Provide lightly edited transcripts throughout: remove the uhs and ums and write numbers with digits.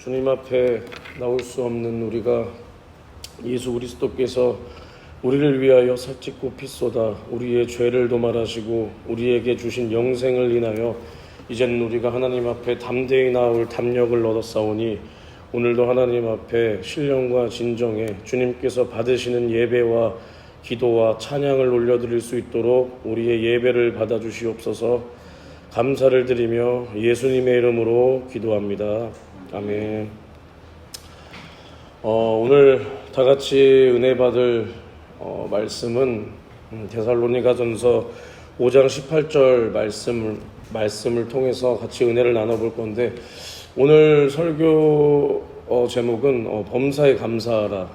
주님 앞에 나올 수 없는 우리가 예수 그리스도께서 우리를 위하여 살찌고 피 쏟아 우리의 죄를 도말하시고 우리에게 주신 영생을 인하여 이제는 우리가 하나님 앞에 담대히 나올 담력을 얻었사오니 오늘도 하나님 앞에 신령과 진정에 주님께서 받으시는 예배와 기도와 찬양을 올려드릴 수 있도록 우리의 예배를 받아주시옵소서. 감사를 드리며 예수님의 이름으로 기도합니다. 아멘. 오늘 다 같이 은혜 받을 말씀은 데살로니가전서 5장 18절 말씀을 통해서 같이 은혜를 나눠볼 건데, 오늘 설교 제목은 범사에 감사하라,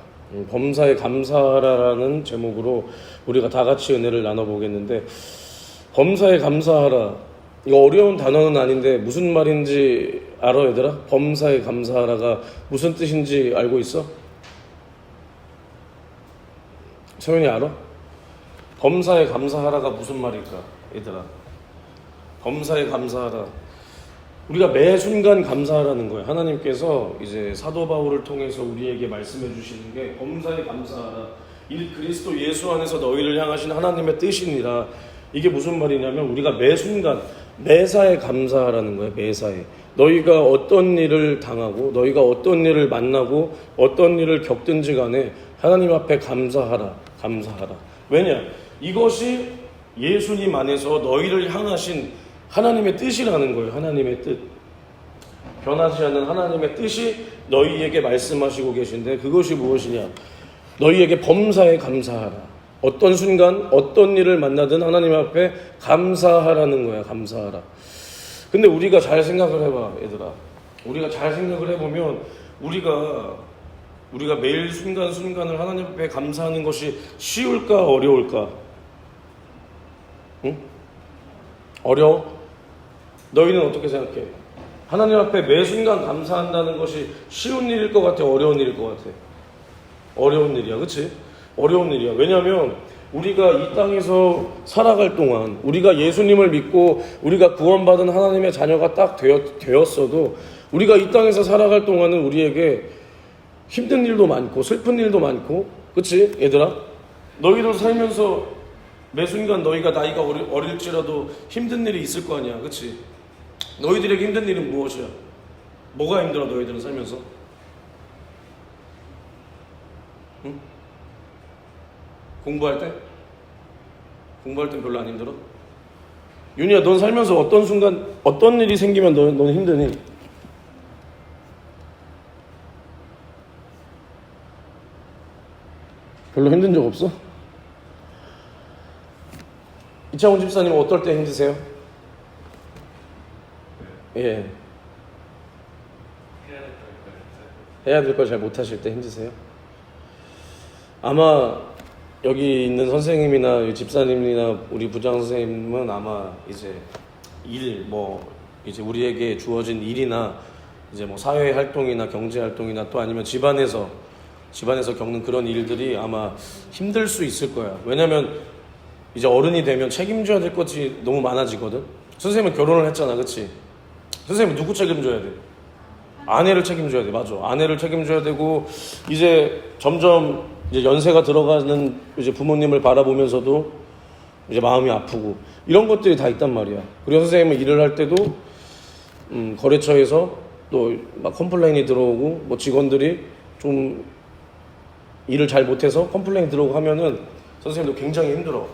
범사에 감사하라라는 제목으로 우리가 다 같이 은혜를 나눠보겠는데, 범사에 감사하라, 이거 어려운 단어는 아닌데 무슨 말인지 알아 얘들아? 범사에 감사하라가 무슨 뜻인지 알고 있어? 서윤이 알아? 범사에 감사하라가 무슨 말일까 얘들아? 범사에 감사하라, 우리가 매 순간 감사하라는 거예요. 하나님께서 이제 사도 바울을 통해서 우리에게 말씀해 주시는 게 범사에 감사하라, 이 그리스도 예수 안에서 너희를 향하신 하나님의 뜻이니라. 이게 무슨 말이냐면 우리가 매 순간 매사에 감사하라는 거예요. 매사에 너희가 어떤 일을 당하고 너희가 어떤 일을 만나고 어떤 일을 겪든지 간에 하나님 앞에 감사하라. 왜냐? 이것이 예수님 안에서 너희를 향하신 하나님의 뜻이라는 거예요. 하나님의 뜻, 변하지 않는 하나님의 뜻이 너희에게 말씀하시고 계신데, 그것이 무엇이냐? 너희에게 범사에 감사하라. 어떤 순간 어떤 일을 만나든 하나님 앞에 감사하라는 거야. 감사하라. 근데 우리가 잘 생각을 해봐 얘들아. 우리가 잘 생각을 해보면 우리가 매일 순간순간을 하나님 앞에 감사하는 것이 쉬울까 어려울까? 응? 어려워? 너희는 어떻게 생각해? 하나님 앞에 매 순간 감사한다는 것이 쉬운 일일 것 같아? 어려운 일일 것 같아? 어려운 일이야. 그치? 어려운 일이야. 왜냐하면 우리가 이 땅에서 살아갈 동안 우리가 예수님을 믿고 우리가 구원받은 하나님의 자녀가 딱 되었어도 우리가 이 땅에서 살아갈 동안은 우리에게 힘든 일도 많고 슬픈 일도 많고, 그치 얘들아? 너희도 살면서 매 순간 너희가 나이가 어릴지라도 힘든 일이 있을 거 아니야. 그치? 너희들에게 힘든 일은 무엇이야? 뭐가 힘들어 너희들은 살면서? 응? 공부할 때? 공부할 땐 별로 안 힘들어? 윤희야, 넌 살면서 어떤 순간 어떤 일이 생기면 넌 힘드니? 별로 힘든 적 없어? 이창훈 집사님은 어떨 때 힘드세요? 예. 해야 될 걸 잘 못하실 때 힘드세요? 아마 여기 있는 선생님이나 집사님이나 우리 부장 선생님은 아마 이제 이제 우리에게 주어진 일이나 이제 뭐 사회 활동이나 경제 활동이나 또 아니면 집안에서 겪는 그런 일들이 아마 힘들 수 있을 거야. 왜냐면 이제 어른이 되면 책임져야 될 것이 너무 많아지거든. 선생님은 결혼을 했잖아, 그치? 선생님은 누구 책임져야 돼? 아내를 책임져야 돼. 맞아. 아내를 책임져야 되고, 이제 점점 이제 연세가 들어가는 이제 부모님을 바라보면서도 이제 마음이 아프고 이런 것들이 다 있단 말이야. 그리고 선생님은 일을 할 때도 거래처에서 또 막 컴플레인이 들어오고 뭐 직원들이 좀 일을 잘 못해서 컴플레인이 들어오고 하면은 선생님도 굉장히 힘들어.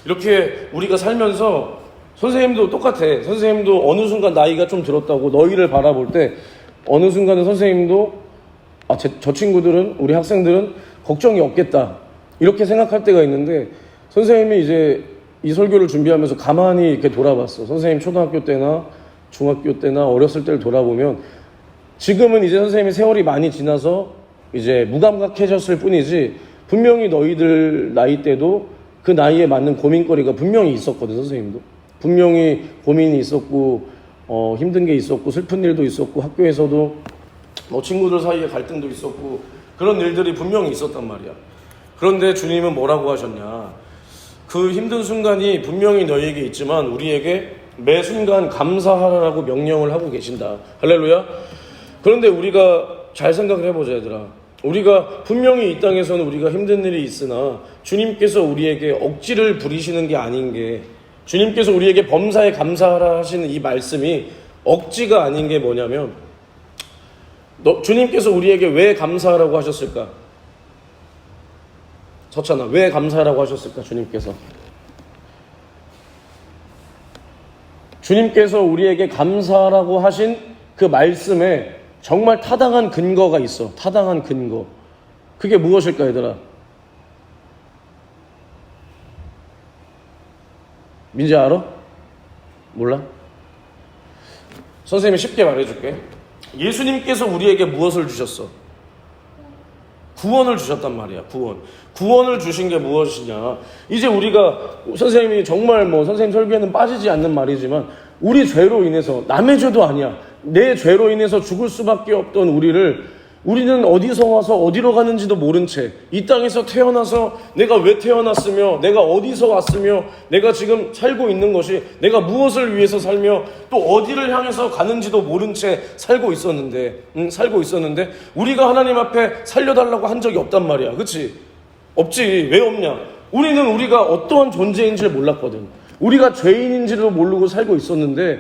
이렇게 우리가 살면서 선생님도 똑같아. 선생님도 어느 순간 나이가 좀 들었다고 너희를 바라볼 때 어느 순간은 선생님도 저 친구들은, 우리 학생들은 걱정이 없겠다 이렇게 생각할 때가 있는데, 선생님이 이제 이 설교를 준비하면서 가만히 이렇게 돌아봤어. 선생님 초등학교 때나 중학교 때나 어렸을 때를 돌아보면 지금은 이제 선생님이 세월이 많이 지나서 이제 무감각해졌을 뿐이지 분명히 너희들 나이 때도 그 나이에 맞는 고민거리가 분명히 있었거든. 선생님도 분명히 고민이 있었고 힘든 게 있었고 슬픈 일도 있었고 학교에서도 뭐 친구들 사이에 갈등도 있었고 그런 일들이 분명히 있었단 말이야. 그런데 주님은 뭐라고 하셨냐? 그 힘든 순간이 분명히 너희에게 있지만 우리에게 매 순간 감사하라고 명령을 하고 계신다. 할렐루야. 그런데 우리가 잘 생각을 해보자, 얘들아. 우리가 분명히 이 땅에서는 우리가 힘든 일이 있으나 주님께서 우리에게 억지를 부리시는 게 아닌 게, 주님께서 우리에게 범사에 감사하라 하시는 이 말씀이 억지가 아닌 게 뭐냐면, 주님께서 우리에게 왜 감사하라고 하셨을까? 서찬아, 왜 감사하라고 하셨을까? 주님께서 우리에게 감사하라고 하신 그 말씀에 정말 타당한 근거가 있어. 타당한 근거. 그게 무엇일까, 얘들아? 민지 알아? 몰라? 선생님이 쉽게 말해줄게. 예수님께서 우리에게 무엇을 주셨어? 구원을 주셨단 말이야. 구원을 주신 게 무엇이냐? 이제 우리가, 선생님이 정말 선생님 설교에는 빠지지 않는 말이지만, 우리 죄로 인해서, 남의 죄도 아니야, 내 죄로 인해서 죽을 수밖에 없던 우리는 어디서 와서 어디로 가는지도 모른 채 이 땅에서 태어나서 내가 왜 태어났으며, 내가 어디서 왔으며, 내가 지금 살고 있는 것이 내가 무엇을 위해서 살며 또 어디를 향해서 가는지도 모른 채 살고 있었는데 우리가 하나님 앞에 살려달라고 한 적이 없단 말이야. 그치? 없지. 왜 없냐? 우리가 어떠한 존재인지를 몰랐거든. 우리가 죄인인지도 모르고 살고 있었는데,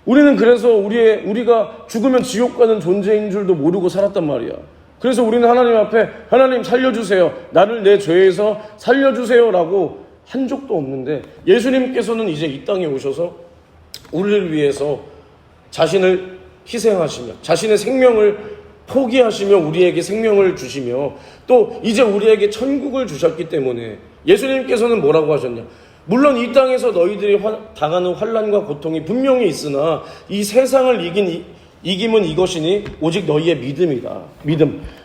우리는 그래서 우리가 죽으면 지옥 가는 존재인 줄도 모르고 살았단 말이야. 그래서 우리는 하나님 앞에, 하나님 살려주세요, 나를 내 죄에서 살려주세요 라고 한 적도 없는데, 예수님께서는 이제 이 땅에 오셔서 우리를 위해서 자신을 희생하시며 자신의 생명을 포기하시며 우리에게 생명을 주시며 또 이제 우리에게 천국을 주셨기 때문에, 예수님께서는 뭐라고 하셨냐? 물론 이 땅에서 너희들이 당하는 환난과 고통이 분명히 있으나 이 세상을 이김은 이것이니 오직 너희의 믿음이다.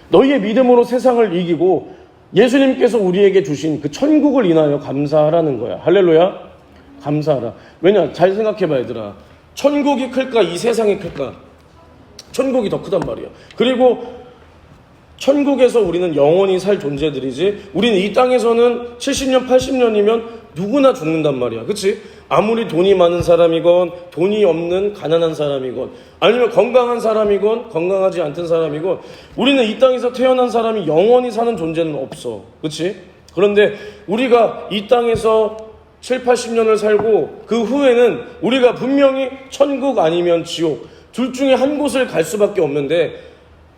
너희의 믿음으로 세상을 이기고 예수님께서 우리에게 주신 그 천국을 인하여 감사하라는 거야. 할렐루야. 감사하라. 왜냐? 잘 생각해봐, 얘들아. 천국이 클까? 이 세상이 클까? 천국이 더 크단 말이야. 그리고 천국에서 우리는 영원히 살 존재들이지, 우리는 이 땅에서는 70년, 80년이면 누구나 죽는단 말이야. 그치? 아무리 돈이 많은 사람이건, 돈이 없는 가난한 사람이건, 아니면 건강한 사람이건, 건강하지 않던 사람이건, 우리는 이 땅에서 태어난 사람이 영원히 사는 존재는 없어. 그치? 그런데 우리가 이 땅에서 7, 80년을 살고, 그 후에는 우리가 분명히 천국 아니면 지옥, 둘 중에 한 곳을 갈 수밖에 없는데,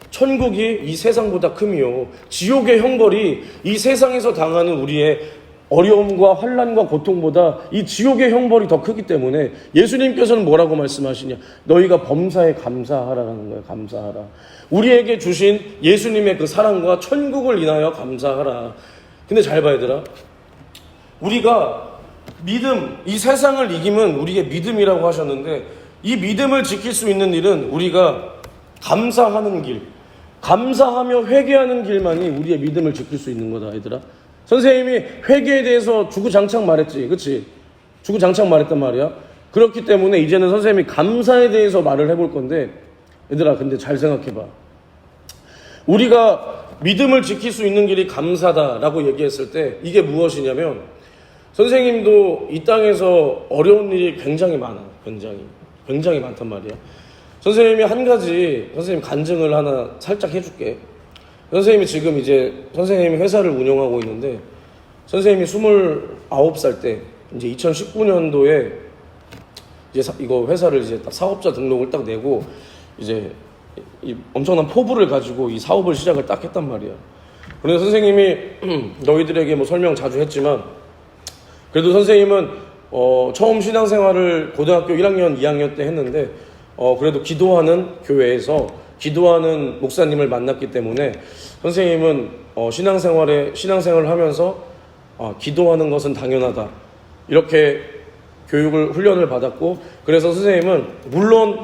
천국이 이 세상보다 크며 지옥의 형벌이 이 세상에서 당하는 우리의 어려움과 환난과 고통보다 이 지옥의 형벌이 더 크기 때문에 예수님께서는 뭐라고 말씀하시냐? 너희가 범사에 감사하라는 거예요. 감사하라. 우리에게 주신 예수님의 그 사랑과 천국을 인하여 감사하라. 근데 잘 봐야 되라. 우리가 믿음, 이 세상을 이기면 우리의 믿음이라고 하셨는데, 이 믿음을 지킬 수 있는 일은 우리가 감사하는 길, 감사하며 회개하는 길만이 우리의 믿음을 지킬 수 있는 거다, 얘들아. 선생님이 회개에 대해서 주구장창 말했지, 그치? 주구장창 말했단 말이야. 그렇기 때문에 이제는 선생님이 감사에 대해서 말을 해볼 건데, 얘들아, 근데 잘 생각해봐. 우리가 믿음을 지킬 수 있는 길이 감사다라고 얘기했을 때 이게 무엇이냐면, 선생님도 이 땅에서 어려운 일이 굉장히 많아. 굉장히 많단 말이야. 선생님이 한 가지, 선생님 간증을 하나 살짝 해줄게. 선생님이 지금 이제 선생님이 회사를 운영하고 있는데, 선생님이 29살 때 이제 2019년도에 이제 이거 회사를 이제 딱 사업자 등록을 딱 내고 이제 이 엄청난 포부를 가지고 이 사업을 시작을 딱 했단 말이야. 그래서 선생님이 너희들에게 뭐 설명 자주 했지만, 그래도 선생님은 처음 신앙생활을 고등학교 1학년, 2학년 때 했는데, 그래도 기도하는 교회에서 기도하는 목사님을 만났기 때문에 선생님은 신앙생활을 하면서 기도하는 것은 당연하다, 이렇게 훈련을 받았고, 그래서 선생님은 물론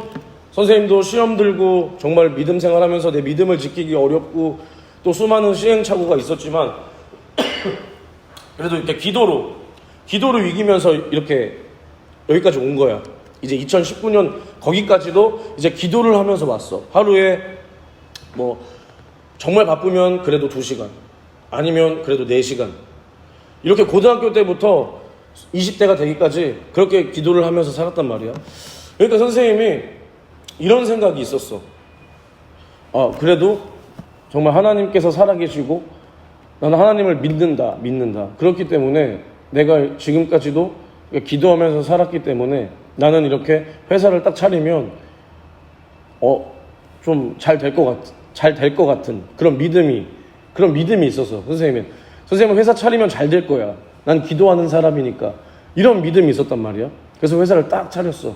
선생님도 시험 들고 정말 믿음 생활하면서 내 믿음을 지키기 어렵고 또 수많은 시행착오가 있었지만 그래도 이렇게 기도로 이기면서 이렇게 여기까지 온 거야. 이제 2019년 거기까지도 이제 기도를 하면서 왔어. 하루에 뭐 정말 바쁘면 그래도 2시간, 아니면 그래도 4시간, 이렇게 고등학교 때부터 20대가 되기까지 그렇게 기도를 하면서 살았단 말이야. 그러니까 선생님이 이런 생각이 있었어. 그래도 정말 하나님께서 살아계시고 나는 하나님을 믿는다. 그렇기 때문에 내가 지금까지도 기도하면서 살았기 때문에 나는 이렇게 회사를 딱 차리면 좀 잘 될 것 같은 그런 믿음이 있어서 선생님은 회사 차리면 잘 될 거야. 난 기도하는 사람이니까 이런 믿음이 있었단 말이야. 그래서 회사를 딱 차렸어.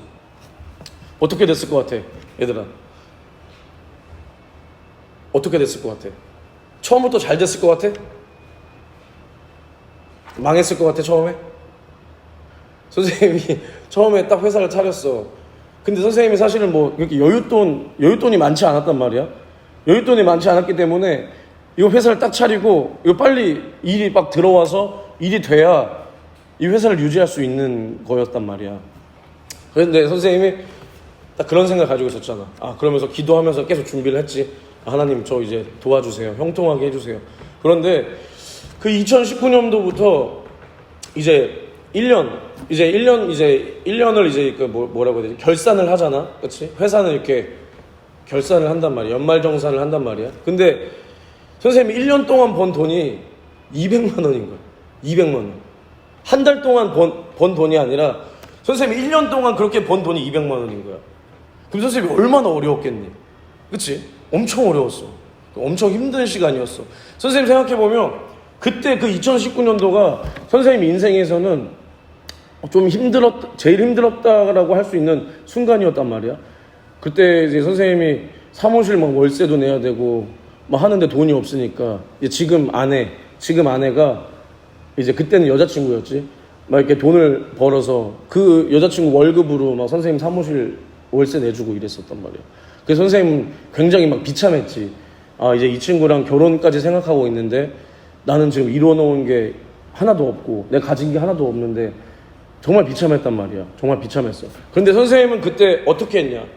어떻게 됐을 것 같아, 얘들아? 어떻게 됐을 것 같아? 처음부터 잘 됐을 것 같아? 망했을 것 같아, 처음에? 선생님이 처음에 딱 회사를 차렸어. 근데 선생님이 사실은 뭐 이렇게 여윳돈이 많지 않았단 말이야. 여윳돈이 많지 않았기 때문에 이거 회사를 딱 차리고 이거 빨리 일이 막 들어와서 일이 돼야 이 회사를 유지할 수 있는 거였단 말이야. 그런데 선생님이 딱 그런 생각 가지고 있었잖아. 그러면서 기도하면서 계속 준비를 했지. 하나님 저 이제 도와주세요. 형통하게 해주세요. 그런데 그 2019년도부터 이제 1년을 이제 그 뭐라고 해야 되지? 결산을 하잖아. 그치? 회사는 이렇게 결산을 한단 말이야. 연말정산을 한단 말이야. 근데 선생님이 1년 동안 번 돈이 200만 원인 거야. 200만 원. 한 달 동안 번 돈이 아니라 선생님이 1년 동안 그렇게 번 돈이 200만 원인 거야. 그럼 선생님이 얼마나 어려웠겠니? 그치? 엄청 어려웠어. 엄청 힘든 시간이었어. 선생님 생각해보면 그때 그 2019년도가 선생님 인생에서는 좀 제일 힘들었다라고 할 수 있는 순간이었단 말이야. 그때 이제 선생님이 사무실 막 월세도 내야 되고 막 하는데 돈이 없으니까 지금 아내가 이제 그때는 여자친구였지. 막 이렇게 돈을 벌어서 그 여자친구 월급으로 막 선생님 사무실 월세 내주고 이랬었단 말이야. 그래서 선생님 굉장히 막 비참했지. 이제 이 친구랑 결혼까지 생각하고 있는데 나는 지금 이뤄놓은 게 하나도 없고 내가 가진 게 하나도 없는데 정말 비참했단 말이야. 정말 비참했어. 그런데 선생님은 그때 어떻게 했냐면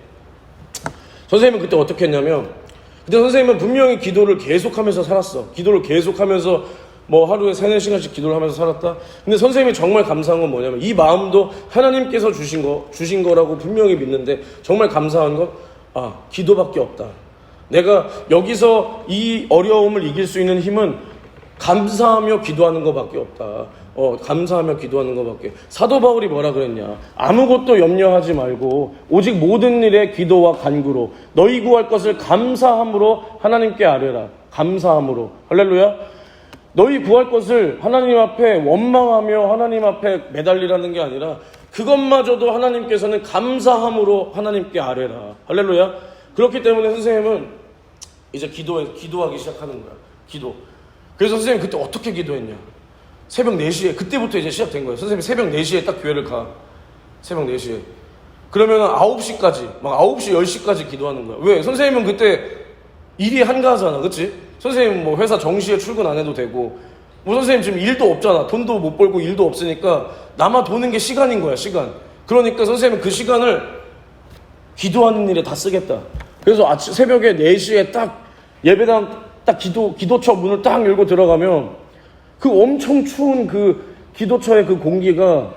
그때 선생님은 분명히 기도를 계속하면서 살았어. 기도를 계속하면서 뭐 하루에 3-4시간씩 기도를 하면서 살았다. 근데 선생님이 정말 감사한 건 뭐냐면 이 마음도 하나님께서 주신 거라고 분명히 믿는데 정말 감사한 건 기도밖에 없다. 내가 여기서 이 어려움을 이길 수 있는 힘은 감사하며 기도하는 것밖에 없다. 감사하며 기도하는 것밖에. 사도 바울이 뭐라 그랬냐? 아무것도 염려하지 말고 오직 모든 일에 기도와 간구로 너희 구할 것을 감사함으로 하나님께 아뢰라. 감사함으로. 할렐루야. 너희 구할 것을 하나님 앞에 원망하며 하나님 앞에 매달리라는 게 아니라 그것마저도 하나님께서는 감사함으로 하나님께 아뢰라. 할렐루야. 그렇기 때문에 선생님은 이제 기도하기 시작하는 거야. 기도. 그래서 선생님 그때 어떻게 기도했냐? 새벽 4시에 그때부터 이제 시작된 거예요. 선생님이 새벽 4시에 딱 교회를 가. 새벽 4시에. 그러면 9시까지 막 9시 10시까지 기도하는 거야. 왜? 선생님은 그때 일이 한가하잖아. 그치? 선생님 뭐 회사 정시에 출근 안 해도 되고 뭐 선생님 지금 일도 없잖아. 돈도 못 벌고 일도 없으니까 남아 도는 게 시간인 거야. 시간. 그러니까 선생님은 그 시간을 기도하는 일에 다 쓰겠다. 그래서 새벽에 4시에 딱 예배당 딱 기도처 문을 딱 열고 들어가면 그 엄청 추운 그 기도처의 그 공기가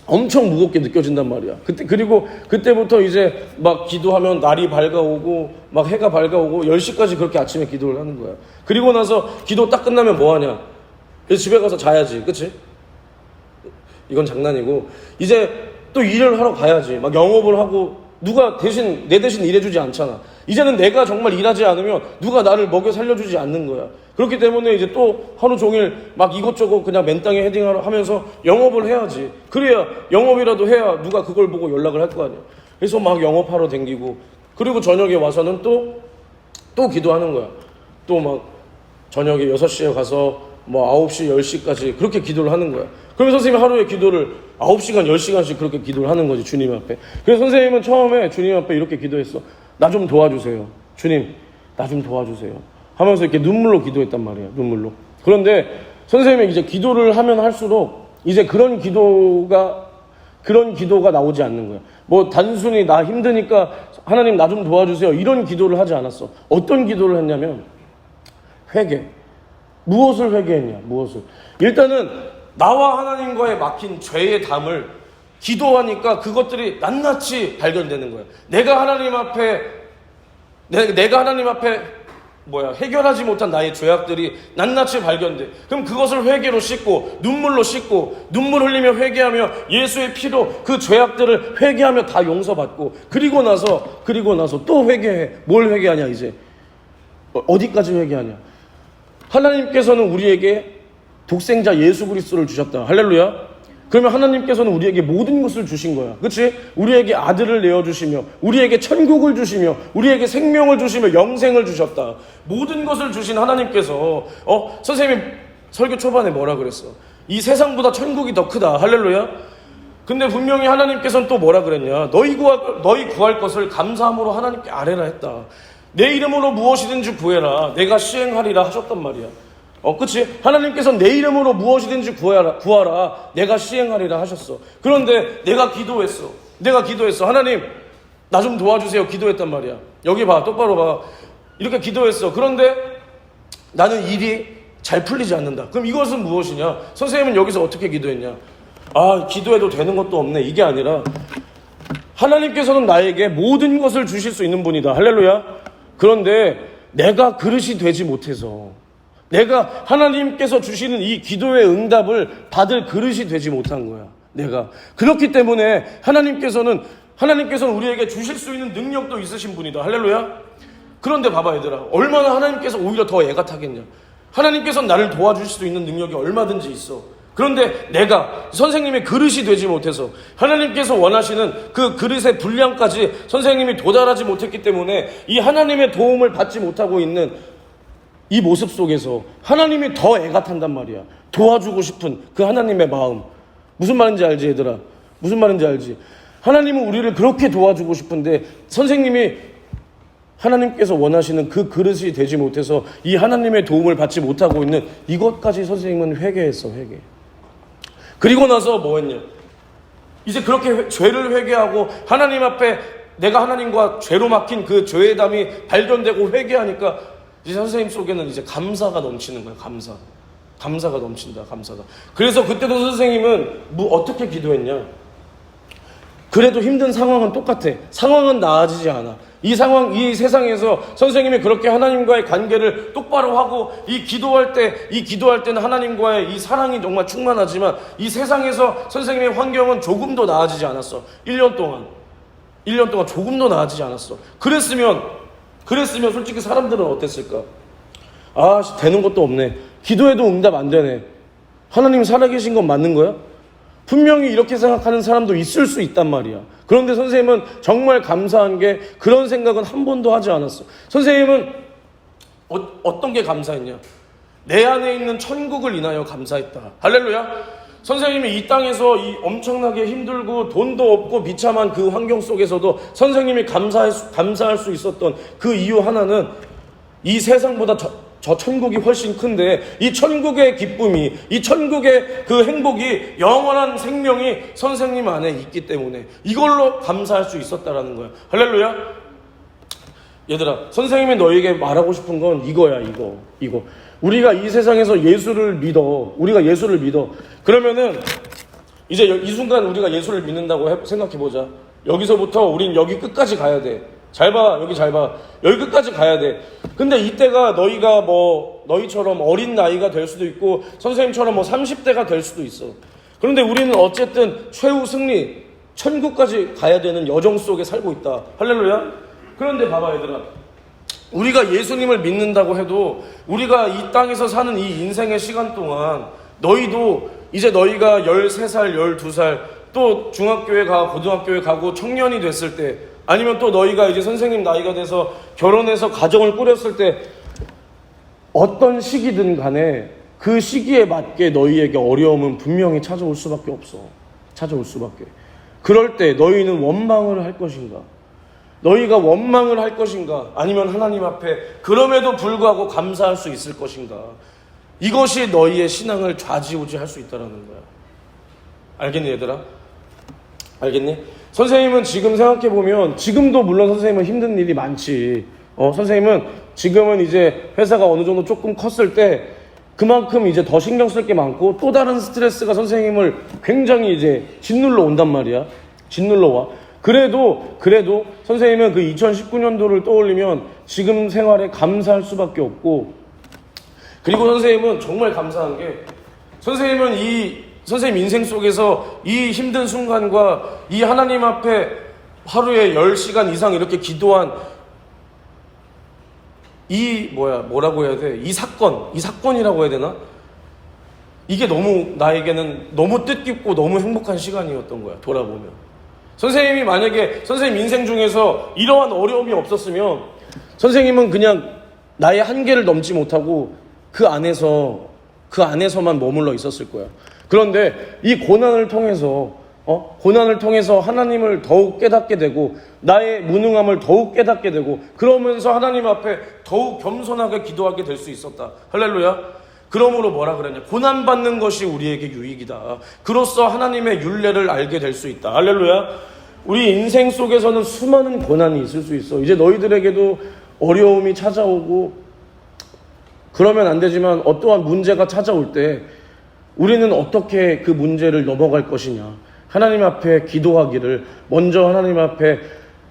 엄청 무겁게 느껴진단 말이야. 그리고 그때부터 이제 막 기도하면 날이 밝아오고 막 해가 밝아오고 10시까지 그렇게 아침에 기도를 하는 거야. 그리고 나서 기도 딱 끝나면 뭐 하냐? 그래서 집에 가서 자야지. 그치? 이건 장난이고 이제 또 일을 하러 가야지. 막 영업을 하고 누가 내 대신 일해주지 않잖아. 이제는 내가 정말 일하지 않으면 누가 나를 먹여 살려주지 않는 거야. 그렇기 때문에 이제 또 하루 종일 막 이것저것 그냥 맨땅에 헤딩하면서 영업을 해야지. 그래야 영업이라도 해야 누가 그걸 보고 연락을 할 거 아니야. 그래서 막 영업하러 댕기고 그리고 저녁에 와서는 또 기도하는 거야. 또 막 저녁에 6시에 가서 뭐 9시, 10시까지 그렇게 기도를 하는 거야. 그러면 선생님이 하루에 기도를 9시간, 10시간씩 그렇게 기도를 하는 거지, 주님 앞에. 그래서 선생님은 처음에 주님 앞에 이렇게 기도했어. 나 좀 도와주세요. 주님, 나 좀 도와주세요. 하면서 이렇게 눈물로 기도했단 말이야, 눈물로. 그런데 선생님이 이제 기도를 하면 할수록 이제 그런 기도가 나오지 않는 거야. 뭐 단순히 나 힘드니까 하나님 나 좀 도와주세요. 이런 기도를 하지 않았어. 어떤 기도를 했냐면 회개. 무엇을 회개했냐? 무엇을? 일단은 나와 하나님과의 막힌 죄의 담을 기도하니까 그것들이 낱낱이 발견되는 거예요. 내가 하나님 앞에 해결하지 못한 나의 죄악들이 낱낱이 발견돼. 그럼 그것을 회개로 씻고 눈물로 씻고 눈물 흘리며 회개하며 예수의 피로 그 죄악들을 회개하며 다 용서받고 그리고 나서 또 회개해. 뭘 회개하냐 이제? 어디까지 회개하냐? 하나님께서는 우리에게 독생자 예수 그리스도를 주셨다. 할렐루야. 그러면 하나님께서는 우리에게 모든 것을 주신 거야. 그렇지? 우리에게 아들을 내어주시며 우리에게 천국을 주시며 우리에게 생명을 주시며 영생을 주셨다. 모든 것을 주신 하나님께서 선생님이 설교 초반에 뭐라 그랬어? 이 세상보다 천국이 더 크다. 할렐루야. 근데 분명히 하나님께서는 또 뭐라 그랬냐? 너희 구할 것을 감사함으로 하나님께 아뢰라 했다. 내 이름으로 무엇이든지 구해라. 내가 시행하리라 하셨단 말이야. 그치? 하나님께서 내 이름으로 무엇이든지 구하라. 내가 시행하리라 하셨어. 그런데 내가 기도했어. 하나님, 나 좀 도와주세요. 기도했단 말이야. 여기 봐. 똑바로 봐. 이렇게 기도했어. 그런데 나는 일이 잘 풀리지 않는다. 그럼 이것은 무엇이냐? 선생님은 여기서 어떻게 기도했냐? 기도해도 되는 것도 없네. 이게 아니라 하나님께서는 나에게 모든 것을 주실 수 있는 분이다. 할렐루야. 그런데 내가 그릇이 되지 못해서 내가 하나님께서 주시는 이 기도의 응답을 받을 그릇이 되지 못한 거야. 내가. 그렇기 때문에 하나님께서는 우리에게 주실 수 있는 능력도 있으신 분이다. 할렐루야. 그런데 봐봐 얘들아. 얼마나 하나님께서 오히려 더 애가 타겠냐. 하나님께서는 나를 도와주실 수 있는 능력이 얼마든지 있어. 그런데 내가 선생님의 그릇이 되지 못해서 하나님께서 원하시는 그 그릇의 분량까지 선생님이 도달하지 못했기 때문에 이 하나님의 도움을 받지 못하고 있는 이 모습 속에서 하나님이 더 애가 탄단 말이야. 도와주고 싶은 그 하나님의 마음. 무슨 말인지 알지 얘들아? 무슨 말인지 알지? 하나님은 우리를 그렇게 도와주고 싶은데 하나님께서 원하시는 그 그릇이 되지 못해서 이 하나님의 도움을 받지 못하고 있는 이것까지 선생님은 회개했어. 회개. 그리고 나서 뭐 했냐? 이제 그렇게 죄를 회개하고 하나님 앞에 내가 하나님과 죄로 막힌 그 죄의 담이 발견되고 회개하니까 이제 선생님 속에는 이제 감사가 넘치는 거야. 감사가 넘친다. 감사가. 그래서 그때도 선생님은 어떻게 기도했냐? 그래도 힘든 상황은 똑같아. 상황은 나아지지 않아. 이 세상에서 선생님이 그렇게 하나님과의 관계를 똑바로 하고 기도할 때는 하나님과의 이 사랑이 정말 충만하지만 이 세상에서 선생님의 환경은 조금도 나아지지 않았어. 1년 동안 조금도 나아지지 않았어. 그랬으면 솔직히 사람들은 어땠을까? 되는 것도 없네. 기도해도 응답 안 되네. 하나님 살아계신 건 맞는 거야? 분명히 이렇게 생각하는 사람도 있을 수 있단 말이야. 그런데 선생님은 정말 감사한 게 그런 생각은 한 번도 하지 않았어. 선생님은 어떤 게 감사했냐? 내 안에 있는 천국을 인하여 감사했다. 할렐루야. 선생님이 이 땅에서 이 엄청나게 힘들고 돈도 없고 비참한 그 환경 속에서도 선생님이 감사할 수 있었던 그 이유 하나는 이 세상보다 저 천국이 훨씬 큰데 이 천국의 기쁨이, 이 천국의 그 행복이, 영원한 생명이 선생님 안에 있기 때문에 이걸로 감사할 수 있었다라는 거야. 할렐루야. 얘들아, 선생님이 너에게 말하고 싶은 건 이거야. 이거. 우리가 이 세상에서 예수를 믿어. 그러면은 이제 이 순간 우리가 예수를 믿는다고 생각해보자. 여기서부터 우린 여기 끝까지 가야 돼. 잘 봐. 여기 끝까지 가야 돼. 근데 이때가 너희가 너희처럼 어린 나이가 될 수도 있고 선생님처럼 30대가 될 수도 있어. 그런데 우리는 어쨌든 최후 승리, 천국까지 가야 되는 여정 속에 살고 있다. 할렐루야. 그런데 봐봐 얘들아. 우리가 예수님을 믿는다고 해도 우리가 이 땅에서 사는 이 인생의 시간 동안 너희도 이제 너희가 13살, 12살 또 중학교에 가고 고등학교에 가고 청년이 됐을 때 아니면 또 너희가 이제 선생님 나이가 돼서 결혼해서 가정을 꾸렸을 때 어떤 시기든 간에 그 시기에 맞게 너희에게 어려움은 분명히 찾아올 수밖에 없어. 그럴 때 너희는 원망을 할 것인가? 너희가 원망을 할 것인가? 아니면 하나님 앞에 그럼에도 불구하고 감사할 수 있을 것인가? 이것이 너희의 신앙을 좌지우지할 수 있다는 거야. 알겠니 얘들아? 알겠니? 선생님은 지금 생각해보면 지금도 물론 선생님은 힘든 일이 많지. 선생님은 지금은 이제 회사가 어느 정도 조금 컸을 때 그만큼 이제 더 신경 쓸 게 많고 또 다른 스트레스가 선생님을 굉장히 이제 짓눌러 온단 말이야. 짓눌러 와. 그래도 선생님은 그 2019년도를 떠올리면 지금 생활에 감사할 수밖에 없고, 그리고 선생님은 정말 감사한 게, 선생님은 선생님 인생 속에서 이 힘든 순간과 이 하나님 앞에 하루에 10시간 이상 이렇게 기도한 뭐라고 해야 돼? 이 사건이라고 해야 되나? 이게 너무 나에게는 너무 뜻깊고 너무 행복한 시간이었던 거야, 돌아보면. 선생님이 만약에 선생님 인생 중에서 이러한 어려움이 없었으면 선생님은 그냥 나의 한계를 넘지 못하고 그 안에서만 머물러 있었을 거야. 그런데 이 고난을 통해서 하나님을 더욱 깨닫게 되고 나의 무능함을 더욱 깨닫게 되고 그러면서 하나님 앞에 더욱 겸손하게 기도하게 될 수 있었다. 할렐루야. 그러므로 뭐라 그랬냐? 고난받는 것이 우리에게 유익이다. 그로써 하나님의 율례를 알게 될 수 있다. 할렐루야. 우리 인생 속에서는 수많은 고난이 있을 수 있어. 이제 너희들에게도 어려움이 찾아오고 그러면 안 되지만 어떠한 문제가 찾아올 때 우리는 어떻게 그 문제를 넘어갈 것이냐? 하나님 앞에 기도하기를, 먼저 하나님 앞에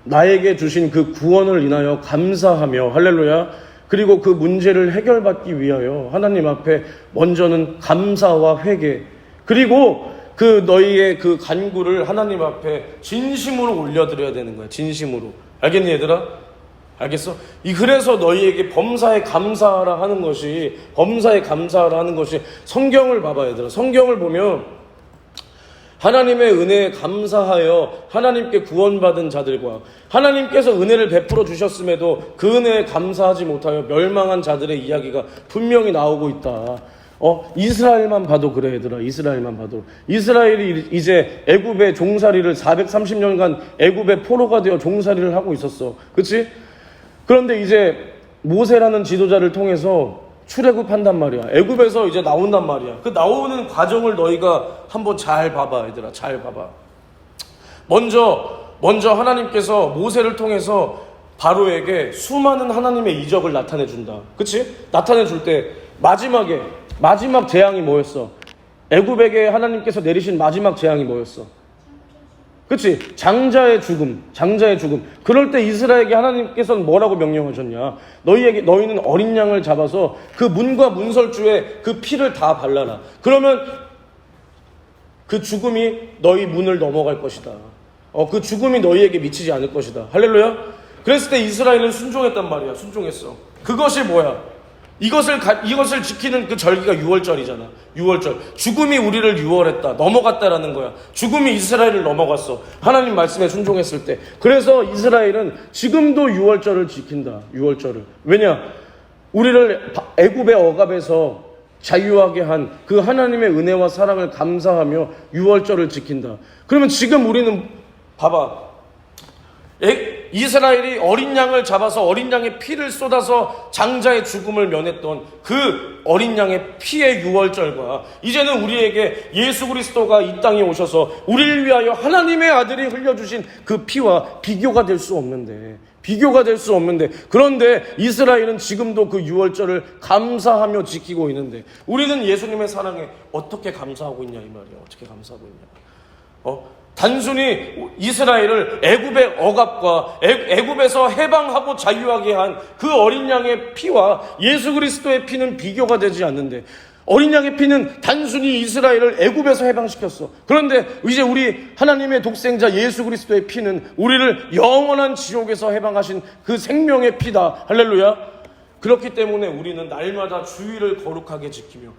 나에게 주신 그 구원을 인하여 감사하며, 할렐루야. 그리고 그 문제를 해결받기 위하여 하나님 앞에 먼저는 감사와 회개, 그리고 그 너희의 그 간구를 하나님 앞에 진심으로 올려드려야 되는 거야. 진심으로. 알겠니 얘들아? 알겠어? 그래서 너희에게 범사에 감사하라 하는 것이, 성경을 봐봐 얘들아. 성경을 보면 하나님의 은혜에 감사하여 하나님께 구원받은 자들과 하나님께서 은혜를 베풀어 주셨음에도 그 은혜에 감사하지 못하여 멸망한 자들의 이야기가 분명히 나오고 있다. 이스라엘만 봐도 그래 얘들아. 이스라엘만 봐도. 이스라엘이 이제 애굽의 종살이를 430년간 애굽의 포로가 되어 종살이를 하고 있었어. 그치? 그런데 이제 모세라는 지도자를 통해서 출애굽한단 말이야. 애굽에서 이제 나온단 말이야. 그 나오는 과정을 너희가 한번 잘 봐봐 얘들아. 잘 봐봐. 먼저 하나님께서 모세를 통해서 바로에게 수많은 하나님의 이적을 나타내 준다. 그치? 나타내 줄 때 마지막 재앙이 뭐였어? 애굽에게 하나님께서 내리신 마지막 재앙이 뭐였어? 그치? 장자의 죽음. 그럴 때 이스라엘에게 하나님께서는 뭐라고 명령하셨냐? 너희는 어린 양을 잡아서 그 문과 문설주에 그 피를 다 발라라. 그러면 그 죽음이 너희 문을 넘어갈 것이다. 그 죽음이 너희에게 미치지 않을 것이다. 할렐루야? 그랬을 때 이스라엘은 순종했단 말이야. 순종했어. 그것이 뭐야? 이것을 지키는 그 절기가 유월절이잖아. 유월절. 죽음이 우리를 유월했다. 넘어갔다라는 거야. 죽음이 이스라엘을 넘어갔어. 하나님 말씀에 순종했을 때. 그래서 이스라엘은 지금도 유월절을 지킨다. 유월절을. 왜냐? 우리를 애굽의 억압에서 자유하게 한 그 하나님의 은혜와 사랑을 감사하며 유월절을 지킨다. 그러면 지금 우리는 봐봐. 이스라엘이 어린 양을 잡아서 어린 양의 피를 쏟아서 장자의 죽음을 면했던 그 어린 양의 피의 유월절과 이제는 우리에게 예수 그리스도가 이 땅에 오셔서 우리를 위하여 하나님의 아들이 흘려주신 그 피와 비교가 될 수 없는데 그런데 이스라엘은 지금도 그 유월절을 감사하며 지키고 있는데 우리는 예수님의 사랑에 어떻게 감사하고 있냐 이 말이야. 어떻게 감사하고 있냐. 단순히 이스라엘을 애굽의 억압과 애굽에서 해방하고 자유하게 한 그 어린 양의 피와 예수 그리스도의 피는 비교가 되지 않는데 어린 양의 피는 단순히 이스라엘을 애굽에서 해방시켰어. 그런데 이제 우리 하나님의 독생자 예수 그리스도의 피는 우리를 영원한 지옥에서 해방하신 그 생명의 피다. 할렐루야. 그렇기 때문에 우리는 날마다 주일을 거룩하게 지키며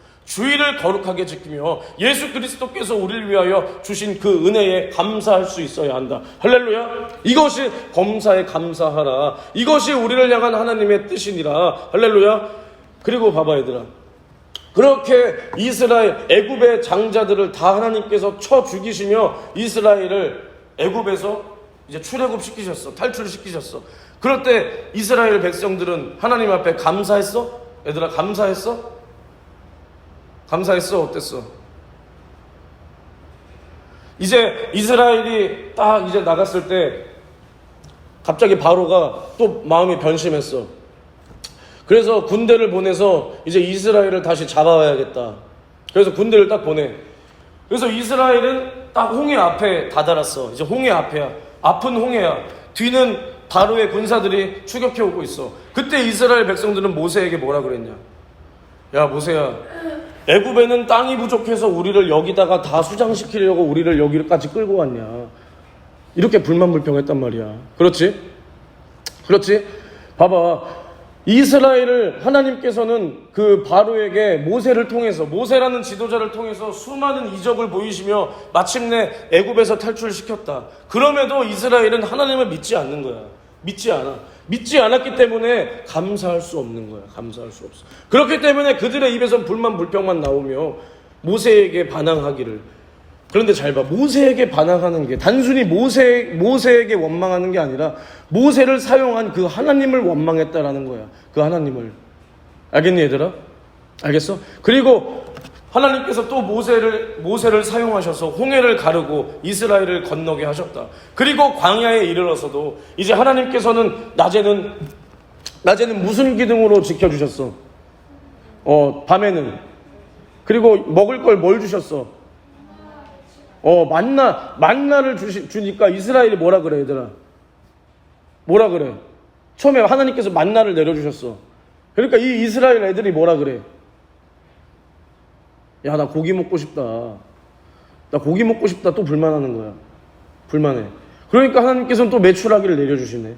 예수 그리스도께서 우리를 위하여 주신 그 은혜에 감사할 수 있어야 한다. 할렐루야. 이것이 범사에 감사하라. 이것이 우리를 향한 하나님의 뜻이니라. 할렐루야. 그리고 봐봐 얘들아. 그렇게 이스라엘 애굽의 장자들을 다 하나님께서 쳐 죽이시며 이스라엘을 애굽에서 이제 출애굽 시키셨어. 탈출시키셨어. 그럴 때 이스라엘 백성들은 하나님 앞에 감사했어? 얘들아 감사했어? 어땠어? 이제 이스라엘이 딱 이제 나갔을 때 갑자기 바로가 또 마음이 변심했어. 그래서 군대를 보내서 이제 이스라엘을 다시 잡아와야겠다. 그래서 군대를 딱 보내. 그래서 이스라엘은 딱 홍해 앞에 다다랐어. 이제 홍해 앞에야. 앞은 홍해야. 뒤는 바로의 군사들이 추격해 오고 있어. 그때 이스라엘 백성들은 모세에게 뭐라 그랬냐? 야, 모세야, 애굽에는 땅이 부족해서 우리를 여기다가 다 수장시키려고 우리를 여기까지 끌고 왔냐? 이렇게 불만불평했단 말이야. 그렇지? 봐봐. 이스라엘을 하나님께서는 그 바로에게 모세를 통해서, 모세라는 지도자를 통해서 수많은 이적을 보이시며 마침내 애굽에서 탈출시켰다. 그럼에도 이스라엘은 하나님을 믿지 않는 거야. 믿지 않아. 믿지 않았기 때문에 감사할 수 없는 거야. 감사할 수 없어. 그렇기 때문에 그들의 입에선 불만 불평만 나오며 모세에게 반항하기를. 그런데 잘 봐. 모세에게 반항하는 게 단순히 모세에게 원망하는 게 아니라 모세를 사용한 그 하나님을 원망했다라는 거야. 그 하나님을. 알겠니, 얘들아? 알겠어? 그리고 하나님께서 또 모세를 사용하셔서 홍해를 가르고 이스라엘을 건너게 하셨다. 그리고 광야에 이르러서도 이제 하나님께서는 낮에는 무슨 기둥으로 지켜주셨어? 밤에는. 그리고 먹을 걸 뭘 주셨어? 만나를 주니까 이스라엘이 뭐라 그래, 얘들아? 뭐라 그래? 처음에 하나님께서 만나를 내려주셨어. 그러니까 이 이스라엘 애들이 뭐라 그래? 야, 나 고기 먹고 싶다. 또 불만하는 거야. 불만해. 그러니까 하나님께서는 또 메추라기를 내려주시네.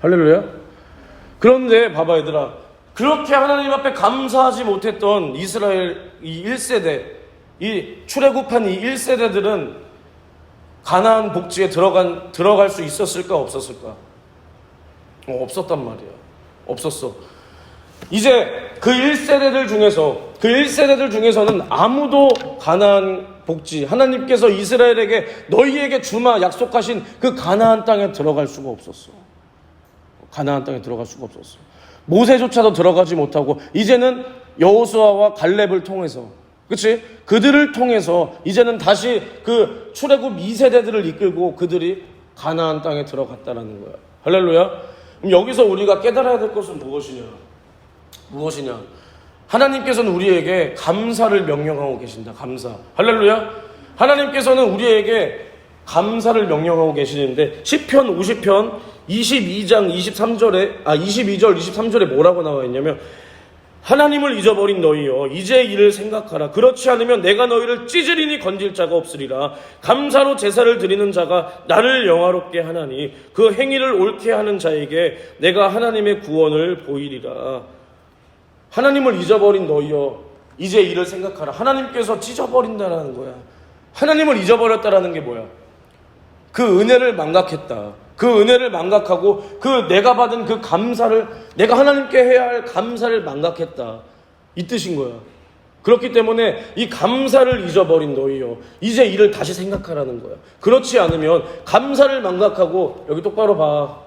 할렐루야? 그런데 봐봐, 얘들아. 그렇게 하나님 앞에 감사하지 못했던 이스라엘 이 1세대, 이 출애굽한 이 1세대들은 가나안 복지에 들어갈 수 있었을까, 없었을까? 없었단 말이야. 없었어. 이제 그 1세대들 중에서는 아무도 가나안 복지, 하나님께서 이스라엘에게 너희에게 주마 약속하신 그 가나안 땅에 들어갈 수가 없었어. 가나안 땅에 들어갈 수가 없었어. 모세조차도 들어가지 못하고 이제는 여호수아와 갈렙을 통해서, 그치? 그들을 통해서 이제는 다시 그 출애굽 2세대들을 이끌고 그들이 가나안 땅에 들어갔다라는 거야. 할렐루야. 그럼 여기서 우리가 깨달아야 될 것은 무엇이냐? 하나님께서는 우리에게 감사를 명령하고 계신다. 감사. 할렐루야. 하나님께서는 우리에게 감사를 명령하고 계시는데 시편 50편 22장 22절 23절에 뭐라고 나와 있냐면, 하나님을 잊어버린 너희여, 이제 이를 생각하라. 그렇지 않으면 내가 너희를 찌질이니 건질 자가 없으리라. 감사로 제사를 드리는 자가 나를 영화롭게 하나니 그 행위를 옳게 하는 자에게 내가 하나님의 구원을 보이리라. 하나님을 잊어버린 너희여, 이제 이를 생각하라. 하나님께서 찢어버린다라는 거야. 하나님을 잊어버렸다라는 게 뭐야? 그 은혜를 망각했다. 그 은혜를 망각하고 그 내가 받은 그 감사를, 내가 하나님께 해야 할 감사를 망각했다. 이 뜻인 거야. 그렇기 때문에 이 감사를 잊어버린 너희요, 이제 이를 다시 생각하라는 거야. 그렇지 않으면 감사를 망각하고, 여기 똑바로 봐.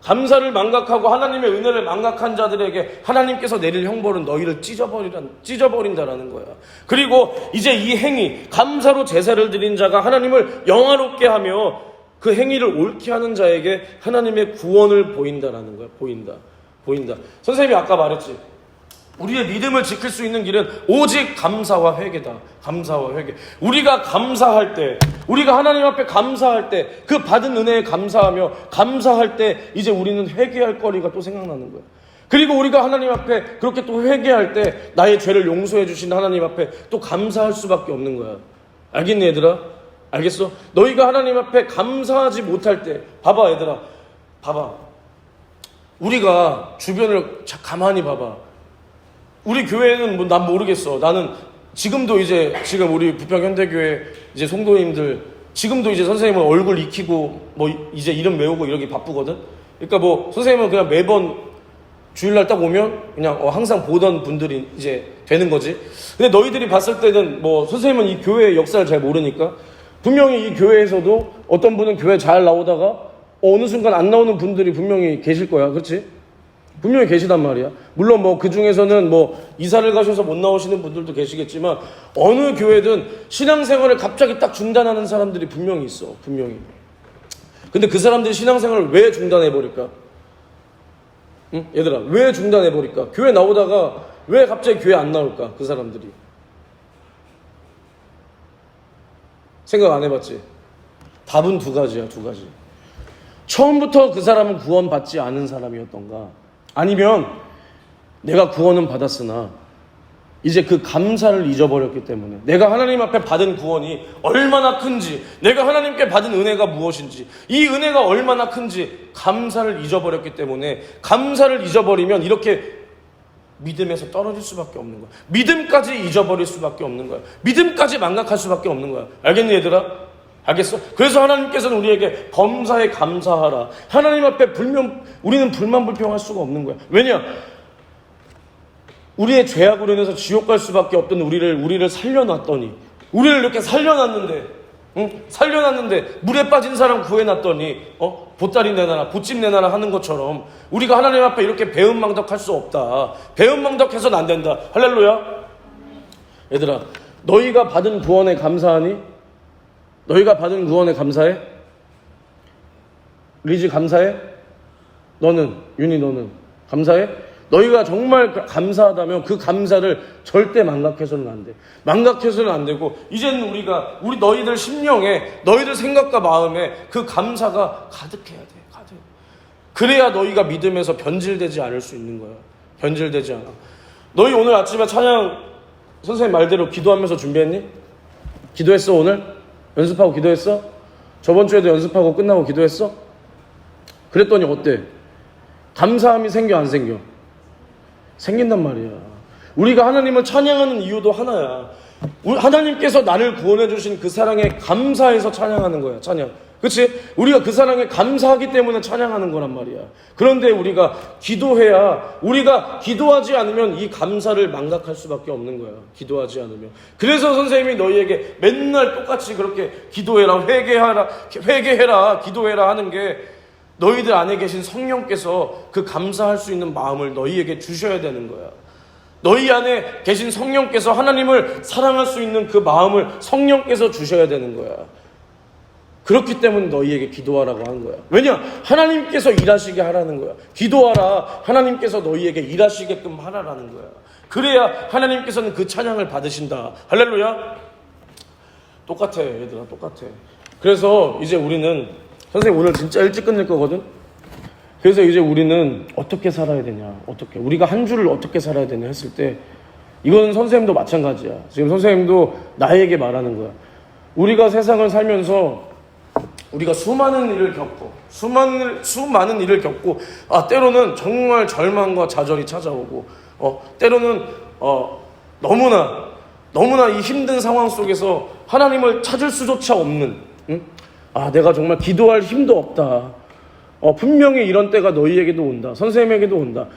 감사를 망각하고 하나님의 은혜를 망각한 자들에게 하나님께서 내릴 형벌은 너희를 찢어버린다라는 거야. 그리고 이제 이 행위, 감사로 제사를 드린 자가 하나님을 영화롭게 하며 그 행위를 옳게 하는 자에게 하나님의 구원을 보인다라는 거야. 보인다. 선생님이 아까 말했지. 우리의 믿음을 지킬 수 있는 길은 오직 감사와 회개다. 감사와 회개. 우리가 감사할 때, 우리가 하나님 앞에 감사할 때, 그 받은 은혜에 감사할 때 이제 우리는 회개할 거리가 또 생각나는 거야. 그리고 우리가 하나님 앞에 그렇게 또 회개할 때 나의 죄를 용서해 주신 하나님 앞에 또 감사할 수밖에 없는 거야. 알겠니, 얘들아? 알겠어? 너희가 하나님 앞에 감사하지 못할 때, 봐봐, 얘들아. 봐봐. 우리가 주변을 가만히 봐봐. 우리 교회는 난 모르겠어. 나는 지금 우리 부평현대교회 이제 성도님들 지금도 이제 선생님은 얼굴 익히고 이제 이름 외우고 이러기 바쁘거든. 그러니까 선생님은 그냥 매번 주일날 딱 오면 그냥 항상 보던 분들이 이제 되는 거지. 근데 너희들이 봤을 때는 선생님은 이 교회의 역사를 잘 모르니까 분명히 이 교회에서도 어떤 분은 교회 잘 나오다가 어느 순간 안 나오는 분들이 분명히 계실 거야. 그렇지? 분명히 계시단 말이야. 물론 그 중에서는 이사를 가셔서 못 나오시는 분들도 계시겠지만 어느 교회든 신앙생활을 갑자기 딱 중단하는 사람들이 분명히 있어. 분명히. 근데 그 사람들이 신앙생활을 왜 중단해버릴까? 응? 얘들아, 왜 중단해버릴까? 교회 나오다가 왜 갑자기 교회 안 나올까? 그 사람들이. 생각 안 해봤지? 답은 두 가지야, 두 가지. 처음부터 그 사람은 구원받지 않은 사람이었던가, 아니면 내가 구원은 받았으나 이제 그 감사를 잊어버렸기 때문에, 내가 하나님 앞에 받은 구원이 얼마나 큰지, 내가 하나님께 받은 은혜가 무엇인지, 이 은혜가 얼마나 큰지 감사를 잊어버렸기 때문에, 감사를 잊어버리면 이렇게 믿음에서 떨어질 수밖에 없는 거야. 믿음까지 잊어버릴 수밖에 없는 거야. 믿음까지 망각할 수밖에 없는 거야. 알겠니 얘들아? 알겠어? 그래서 하나님께서는 우리에게 범사에 감사하라. 하나님 앞에 우리는 불만불평할 수가 없는 거야. 왜냐? 우리의 죄악으로 인해서 지옥 갈 수밖에 없던 우리를 살려놨더니, 우리를 이렇게 살려놨는데, 응? 살려놨는데 물에 빠진 사람 구해놨더니 보따리 내놔라, 보찜 내놔라 하는 것처럼 우리가 하나님 앞에 이렇게 배은망덕할 수 없다. 배은망덕해서는 안 된다. 할렐루야. 얘들아, 너희가 받은 구원에 감사하니? 너희가 받은 구원에 감사해? 리지 감사해? 너는, 윤희 너는 감사해? 너희가 정말 감사하다면 그 감사를 절대 망각해서는 안 돼. 망각해서는 안 되고, 이제는 우리 너희들 심령에, 너희들 생각과 마음에 그 감사가 가득해야 돼. 가득. 그래야 너희가 믿음에서 변질되지 않을 수 있는 거야. 변질되지 않아. 너희 오늘 아침에 찬양 선생님 말대로 기도하면서 준비했니? 기도했어 오늘? 연습하고 기도했어? 저번 주에도 연습하고 끝나고 기도했어? 그랬더니 어때? 감사함이 생겨 안 생겨? 생긴단 말이야. 우리가 하나님을 찬양하는 이유도 하나야. 하나님께서 나를 구원해 주신 그 사랑에 감사해서 찬양하는 거야. 찬양. 그치? 우리가 그 사랑에 감사하기 때문에 찬양하는 거란 말이야. 그런데 우리가 기도하지 않으면 이 감사를 망각할 수밖에 없는 거야. 기도하지 않으면. 그래서 선생님이 너희에게 맨날 똑같이 그렇게 기도해라, 회개해라, 기도해라 하는 게, 너희들 안에 계신 성령께서 그 감사할 수 있는 마음을 너희에게 주셔야 되는 거야. 너희 안에 계신 성령께서 하나님을 사랑할 수 있는 그 마음을 성령께서 주셔야 되는 거야. 그렇기 때문에 너희에게 기도하라고 하는 거야. 왜냐? 하나님께서 일하시게 하라는 거야. 기도하라. 하나님께서 너희에게 일하시게끔 하라라는 거야. 그래야 하나님께서는 그 찬양을 받으신다. 할렐루야. 똑같아 얘들아, 똑같아. 그래서 이제 우리는, 선생님 오늘 진짜 일찍 끝낼 거거든? 그래서 이제 우리는 어떻게 살아야 되냐, 우리가 한 주를 어떻게 살아야 되냐 했을 때, 이건 선생님도 마찬가지야. 지금 선생님도 나에게 말하는 거야. 우리가 세상을 살면서 우리가 수많은 일을 겪고, 수많은 일을 겪고, 때로는 정말 절망과 좌절이 찾아오고, 때로는 너무나 이 힘든 상황 속에서 하나님을 찾을 수조차 없는, 응? 내가 정말 기도할 힘도 없다. 분명히 이런 때가 너희에게도 온다. 선생님에게도 온다.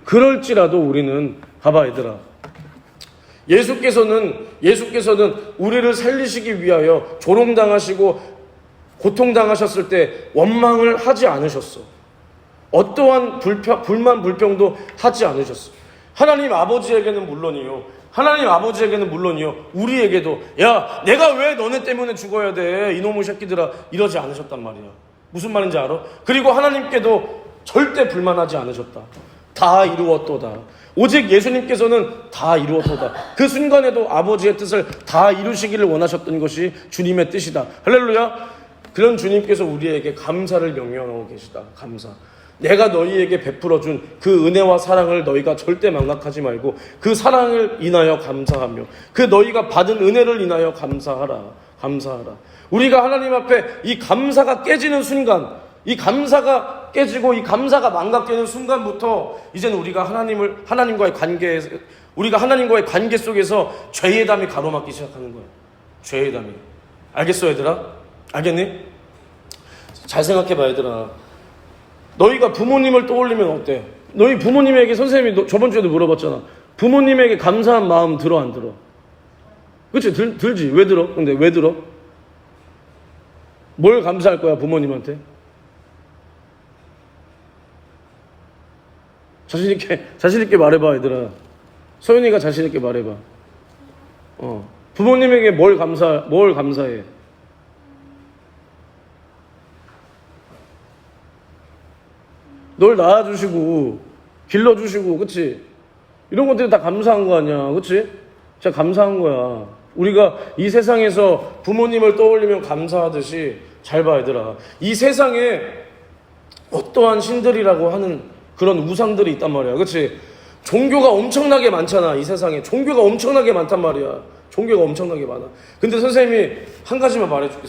그럴지라도 우리는, 봐봐 얘들아, 예수께서는 우리를 살리시기 위하여 조롱당하시고 고통당하셨을 때 원망을 하지 않으셨어. 어떠한 불만 불평도 하지 않으셨어. 하나님 아버지에게는 물론이요, 우리에게도, 야, 내가 왜 너네 때문에 죽어야 돼, 이놈의 새끼들아, 이러지 않으셨단 말이야. 무슨 말인지 알아? 그리고 하나님께도 절대 불만하지 않으셨다. 다 이루었도다. 오직 예수님께서는 다 이루었도다. 그 순간에도 아버지의 뜻을 다 이루시기를 원하셨던 것이 주님의 뜻이다. 할렐루야. 그런 주님께서 우리에게 감사를 명령하고 계시다. 감사. 내가 너희에게 베풀어준 그 은혜와 사랑을 너희가 절대 망각하지 말고 그 사랑을 인하여 감사하며 그 너희가 받은 은혜를 인하여 감사하라. 우리가 하나님 앞에 이 감사가 깨지는 순간, 이 감사가 깨지고 이 감사가 망각되는 순간부터 이제는 우리가 하나님과의 관계 속에서 죄의 담이 가로막기 시작하는 거예요. 죄의 담이. 알겠어 얘들아? 알겠니? 잘 생각해봐 얘들아. 너희가 부모님을 떠올리면 어때? 너희 부모님에게, 선생님이 저번 주에도 물어봤잖아. 부모님에게 감사한 마음 들어 안 들어? 그치? 들지. 왜 들어? 근데 왜 들어? 뭘 감사할 거야 부모님한테? 자신 있게 말해봐 얘들아. 소연이가 자신 있게 말해봐. 부모님에게 뭘 감사해? 널 낳아주시고 길러주시고, 그치? 이런 것들이 다 감사한 거 아니야, 그치? 진짜 감사한 거야. 우리가 이 세상에서 부모님을 떠올리면 감사하듯이, 잘 봐 얘들아, 이 세상에 어떠한 신들이라고 하는 그런 우상들이 있단 말이야, 그치? 종교가 엄청나게 많잖아. 이 세상에 종교가 엄청나게 많단 말이야. 종교가 엄청나게 많아. 근데 선생님이 한 가지만 말해줄게.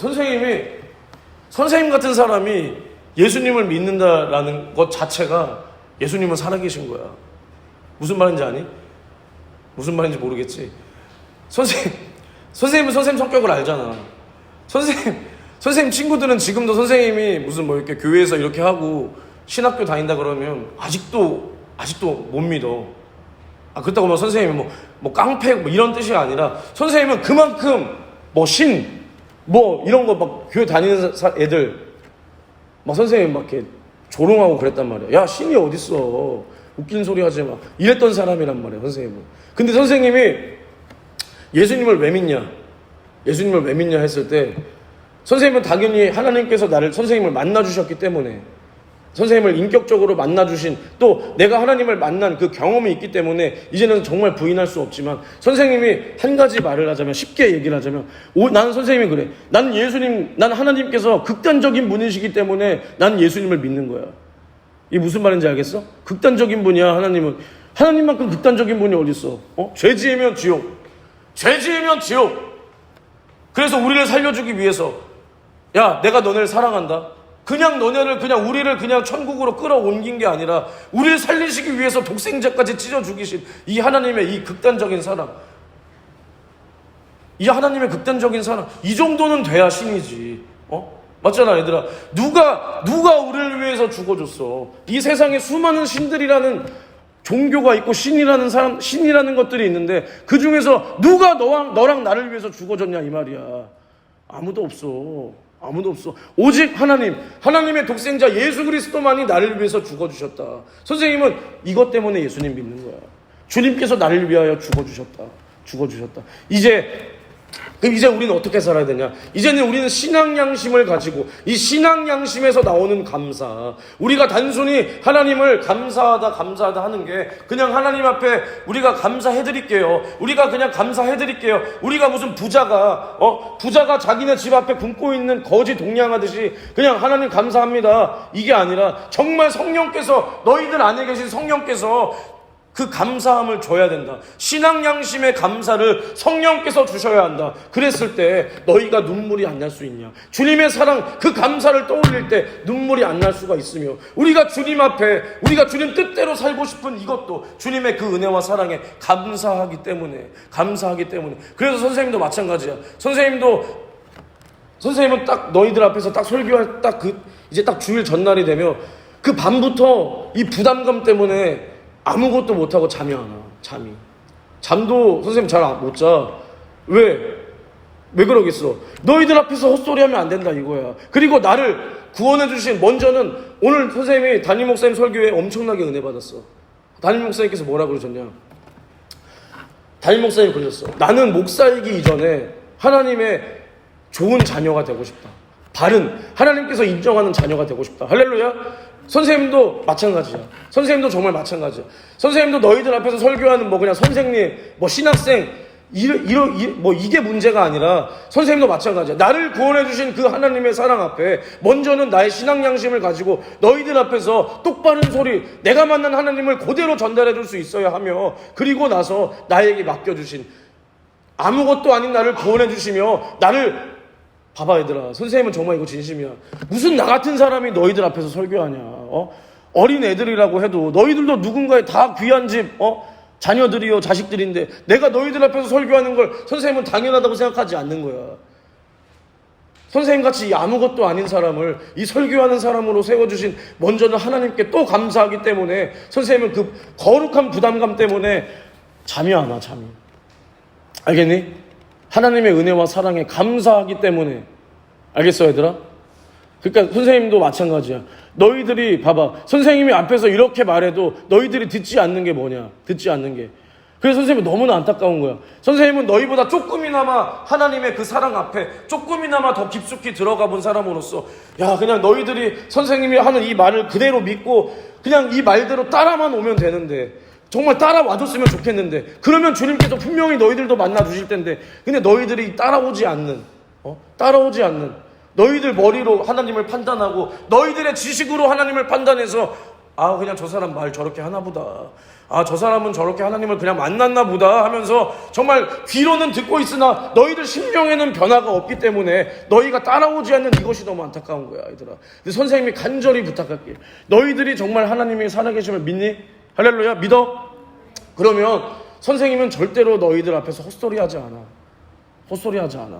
선생님 같은 사람이 예수님을 믿는다라는 것 자체가 예수님은 살아계신 거야. 무슨 말인지 아니? 무슨 말인지 모르겠지? 선생님은 선생님 성격을 알잖아. 선생님 친구들은 지금도 선생님이 무슨 뭐 이렇게 교회에서 이렇게 하고 신학교 다닌다 그러면 아직도 못 믿어. 그렇다고 뭐 선생님이 뭐 깡패 뭐 이런 뜻이 아니라, 선생님은 그만큼 뭐 이런 거 막 교회 다니는 애들 막 선생님 막 이렇게 조롱하고 그랬단 말이야. 야, 신이 어딨어, 웃긴 소리 하지 마, 이랬던 사람이란 말이야, 선생님은. 근데 선생님이 예수님을 왜 믿냐 했을 때, 선생님은 당연히 하나님께서 선생님을 만나주셨기 때문에, 선생님을 인격적으로 만나주신, 또 내가 하나님을 만난 그 경험이 있기 때문에 이제는 정말 부인할 수 없지만, 선생님이 한 가지 말을 하자면, 쉽게 얘기를 하자면, 나는 선생님이 그래. 난 하나님께서 극단적인 분이시기 때문에 난 예수님을 믿는 거야. 이게 무슨 말인지 알겠어? 극단적인 분이야, 하나님은. 하나님만큼 극단적인 분이 어딨어? 죄 지으면 지옥. 그래서 우리를 살려주기 위해서, 야, 내가 너네를 사랑한다. 우리를 그냥 천국으로 끌어옮긴 게 아니라, 우리를 살리시기 위해서 독생자까지 찢어 죽이신 이 하나님의 이 극단적인 사랑. 이 정도는 돼야 신이지. 맞잖아, 얘들아. 누가 우리를 위해서 죽어줬어? 이 세상에 수많은 신들이라는 종교가 있고 신이라는 것들이 있는데, 그 중에서 누가 너랑 나를 위해서 죽어줬냐, 이 말이야. 아무도 없어. 오직 하나님의 독생자 예수 그리스도만이 나를 위해서 죽어주셨다. 선생님은 이것 때문에 예수님 믿는 거야. 주님께서 나를 위하여 죽어주셨다. 이제 우리는 어떻게 살아야 되냐? 이제는 우리는 신앙 양심을 가지고, 이 신앙 양심에서 나오는 감사, 우리가 단순히 하나님을 감사하다 하는 게 그냥 하나님 앞에 우리가 감사해드릴게요, 우리가 무슨 부자가 자기네 집 앞에 굶고 있는 거지 동냥하듯이 그냥 하나님 감사합니다, 이게 아니라, 정말 성령께서, 너희들 안에 계신 성령께서 그 감사함을 줘야 된다. 신앙 양심의 감사를 성령께서 주셔야 한다. 그랬을 때 너희가 눈물이 안 날 수 있냐? 주님의 사랑, 그 감사를 떠올릴 때 눈물이 안 날 수가 있으며, 우리가 주님 앞에, 우리가 주님 뜻대로 살고 싶은 이것도 주님의 그 은혜와 사랑에 감사하기 때문에. 그래서 선생님도 마찬가지야. 선생님은 딱 너희들 앞에서 딱 설교할 이제 딱 주일 전날이 되면 그 밤부터 이 부담감 때문에 아무것도 못하고 잠이 안 와. 잠도 선생님 잘 못 자. 왜 그러겠어? 너희들 앞에서 헛소리하면 안 된다, 이거야. 그리고 나를 구원해주신, 먼저는 오늘 선생님이 담임 목사님 설교에 엄청나게 은혜 받았어. 담임 목사님께서 뭐라 그러셨냐? 담임 목사님이 그러셨어. 나는 목사이기 이전에 하나님의 좋은 자녀가 되고 싶다. 바른, 하나님께서 인정하는 자녀가 되고 싶다. 할렐루야. 선생님도 마찬가지야. 선생님도 정말 마찬가지야. 선생님도 너희들 앞에서 설교하는 그냥 선생님, 신학생, 이게 문제가 아니라, 선생님도 마찬가지야. 나를 구원해주신 그 하나님의 사랑 앞에 먼저는 나의 신앙 양심을 가지고 너희들 앞에서 똑바른 소리, 내가 만난 하나님을 그대로 전달해줄 수 있어야 하며, 그리고 나서 나에게 맡겨주신, 아무것도 아닌 나를 구원해주시며 봐봐, 얘들아. 선생님은 정말 이거 진심이야. 무슨 나 같은 사람이 너희들 앞에서 설교하냐? 어린 애들이라고 해도 너희들도 누군가의 다 귀한 집, 자녀들이요, 자식들인데, 내가 너희들 앞에서 설교하는 걸 선생님은 당연하다고 생각하지 않는 거야. 선생님같이 아무것도 아닌 사람을 이 설교하는 사람으로 세워주신, 먼저는 하나님께 또 감사하기 때문에, 선생님은 그 거룩한 부담감 때문에 잠이 안 와. 알겠니? 하나님의 은혜와 사랑에 감사하기 때문에. 알겠어, 얘들아? 그러니까 선생님도 마찬가지야. 너희들이 봐봐, 선생님이 앞에서 이렇게 말해도 너희들이 듣지 않는 게 뭐냐? 그래서 선생님은 너무나 안타까운 거야. 선생님은 너희보다 조금이나마 하나님의 그 사랑 앞에 조금이나마 더 깊숙이 들어가 본 사람으로서 야, 그냥 너희들이 선생님이 하는 이 말을 그대로 믿고 그냥 이 말대로 따라만 오면 되는데, 정말 따라와줬으면 좋겠는데, 그러면 주님께서 분명히 너희들도 만나 주실 텐데, 근데 너희들이 따라오지 않는 너희들 머리로 하나님을 판단하고 너희들의 지식으로 하나님을 판단해서 아, 그냥 저 사람 말 저렇게 하나 보다, 아, 저 사람은 저렇게 하나님을 그냥 만났나 보다 하면서 정말 귀로는 듣고 있으나 너희들 심령에는 변화가 없기 때문에 너희가 따라오지 않는 이것이 너무 안타까운 거야, 얘들아. 근데 선생님이 간절히 부탁할게. 너희들이 정말 하나님이 살아계심을 믿니? 할렐루야, 믿어? 그러면 선생님은 절대로 너희들 앞에서 헛소리하지 않아.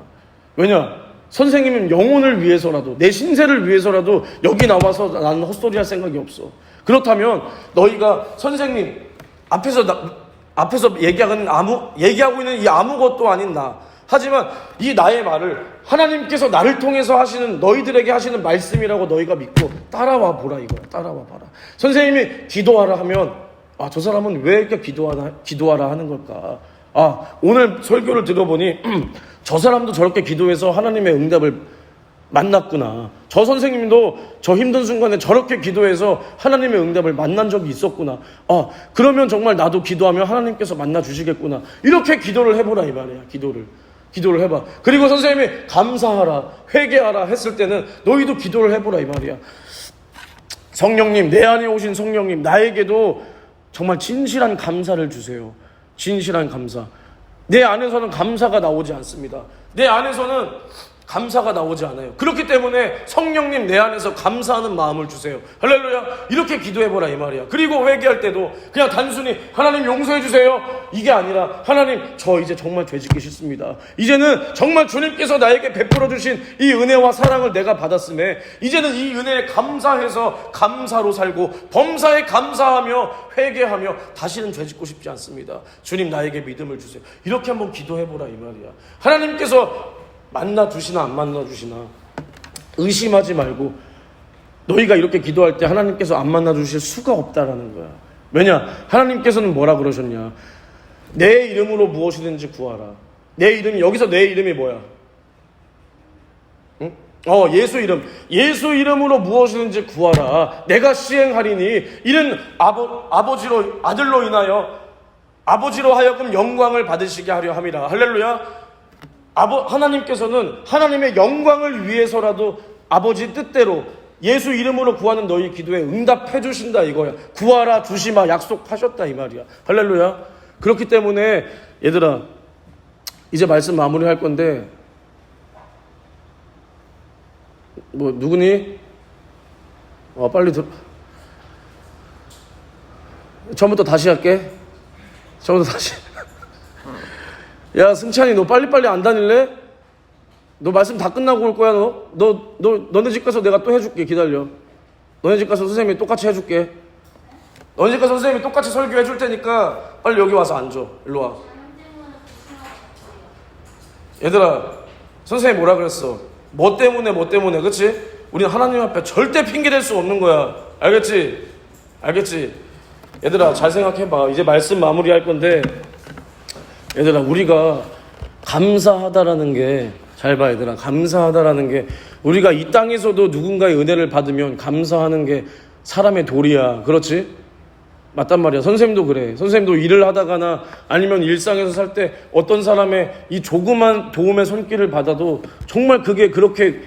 왜냐? 선생님은 영혼을 위해서라도, 내 신세를 위해서라도 여기 나와서 나는 헛소리할 생각이 없어. 그렇다면 너희가 선생님 앞에서 얘기하고 있는 이 아무것도 아닌 나, 하지만 이 나의 말을 하나님께서 나를 통해서 하시는, 너희들에게 하시는 말씀이라고 너희가 믿고 따라와 보라, 이거야. 따라와 봐라. 선생님이 기도하라 하면 아, 저 사람은 왜 이렇게 기도하라 하는 걸까? 아, 오늘 설교를 들어보니 저 사람도 저렇게 기도해서 하나님의 응답을 만났구나. 저 선생님도 저 힘든 순간에 저렇게 기도해서 하나님의 응답을 만난 적이 있었구나. 아, 그러면 정말 나도 기도하면 하나님께서 만나 주시겠구나. 이렇게 기도를 해보라, 이 말이야. 기도를 해봐. 그리고 선생님이 감사하라, 회개하라 했을 때는 너희도 기도를 해보라, 이 말이야. 성령님, 내 안에 오신 성령님, 나에게도 정말 진실한 감사를 주세요. 진실한 감사. 내 안에서는 감사가 나오지 않습니다. 내 안에서는 감사가 나오지 않아요. 그렇기 때문에 성령님, 내 안에서 감사하는 마음을 주세요. 할렐루야. 이렇게 기도해보라, 이 말이야. 그리고 회개할 때도 그냥 단순히 하나님 용서해 주세요, 이게 아니라 하나님, 저 이제 정말 죄짓기 싫습니다. 이제는 정말 주님께서 나에게 베풀어 주신 이 은혜와 사랑을 내가 받았음에 이제는 이 은혜에 감사해서 감사로 살고 범사에 감사하며 회개하며 다시는 죄짓고 싶지 않습니다. 주님, 나에게 믿음을 주세요. 이렇게 한번 기도해보라, 이 말이야. 하나님께서 만나 주시나 안 만나 주시나 의심하지 말고, 너희가 이렇게 기도할 때 하나님께서 안 만나 주실 수가 없다라는 거야. 왜냐? 하나님께서는 뭐라 그러셨냐? 내 이름으로 무엇이든지 구하라. 내 이름이, 여기서 내 이름이 뭐야? 응? 예수 이름으로 무엇이든지 구하라. 내가 시행하리니 이는 아들로 인하여 아버지로 하여금 영광을 받으시게 하려 함이라. 할렐루야. 하나님께서는 하나님의 영광을 위해서라도 아버지 뜻대로 예수 이름으로 구하는 너희 기도에 응답해 주신다, 이거야. 구하라, 주시마 약속하셨다, 이 말이야. 할렐루야. 그렇기 때문에 얘들아, 이제 말씀 마무리할 건데, 누구니? 빨리 처음부터 다시 할게. 야, 승찬이, 너 빨리빨리 안 다닐래? 너 말씀 다 끝나고 올 거야, 너네 집 가서 내가 또 해줄게. 기다려. 너네 집 가서 선생님이 똑같이 해줄게. 너네 집 가서 선생님이 똑같이 설교해 줄 테니까 빨리 여기 와서 앉아. 일로 와. 얘들아, 선생님이 뭐라 그랬어? 뭐 때문에, 그치? 우리는 하나님 앞에 절대 핑계댈 수 없는 거야. 알겠지? 얘들아, 잘 생각해봐. 이제 말씀 마무리할 건데, 얘들아, 우리가 감사하다라는 게, 잘 봐, 얘들아. 감사하다라는 게, 우리가 이 땅에서도 누군가의 은혜를 받으면 감사하는 게 사람의 도리야. 그렇지? 맞단 말이야. 선생님도 그래. 선생님도 일을 하다가나 아니면 일상에서 살 때 어떤 사람의 이 조그만 도움의 손길을 받아도 정말 그게 그렇게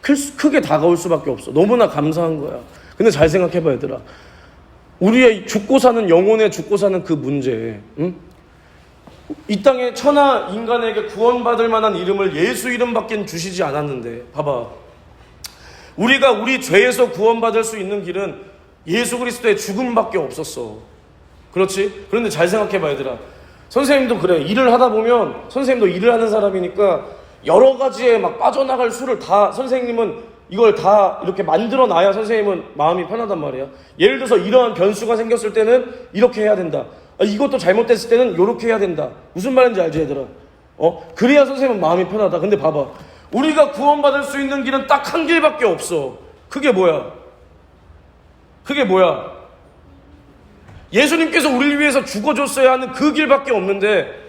크게 다가올 수밖에 없어. 너무나 감사한 거야. 근데 잘 생각해봐, 얘들아. 우리의 죽고 사는, 영혼의 죽고 사는 그 문제, 응? 이 땅에 천하 인간에게 구원받을 만한 이름을 예수 이름밖에 주시지 않았는데, 봐봐. 우리가 우리 죄에서 구원받을 수 있는 길은 예수 그리스도의 죽음밖에 없었어. 그렇지? 그런데 잘 생각해봐, 얘들아. 선생님도 그래. 일을 하다 보면, 선생님도 일을 하는 사람이니까 여러 가지에 막 빠져나갈 수를 다, 선생님은 이걸 다 이렇게 만들어 놔야 선생님은 마음이 편하단 말이야. 예를 들어서 이러한 변수가 생겼을 때는 이렇게 해야 된다. 이것도 잘못됐을 때는 이렇게 해야 된다. 무슨 말인지 알지, 얘들아? 그래야 선생님은 마음이 편하다. 근데 봐봐. 우리가 구원받을 수 있는 길은 딱 한 길밖에 없어. 그게 뭐야? 예수님께서 우리를 위해서 죽어줬어야 하는 그 길밖에 없는데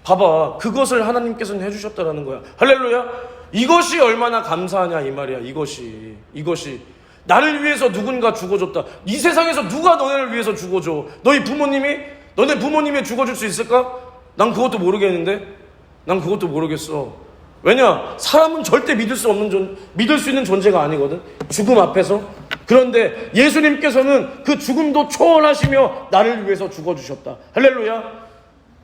봐봐, 그것을 하나님께서는 해주셨다라는 거야. 할렐루야. 이것이 얼마나 감사하냐 이 말이야. 이것이 나를 위해서 누군가 죽어줬다. 이 세상에서 누가 너네를 위해서 죽어줘? 너희 부모님이? 너네 부모님이 죽어줄 수 있을까? 난 그것도 모르겠는데. 난 그것도 모르겠어. 왜냐? 사람은 절대 믿을 수 있는 존재가 아니거든. 죽음 앞에서. 그런데 예수님께서는 그 죽음도 초월하시며 나를 위해서 죽어주셨다. 할렐루야.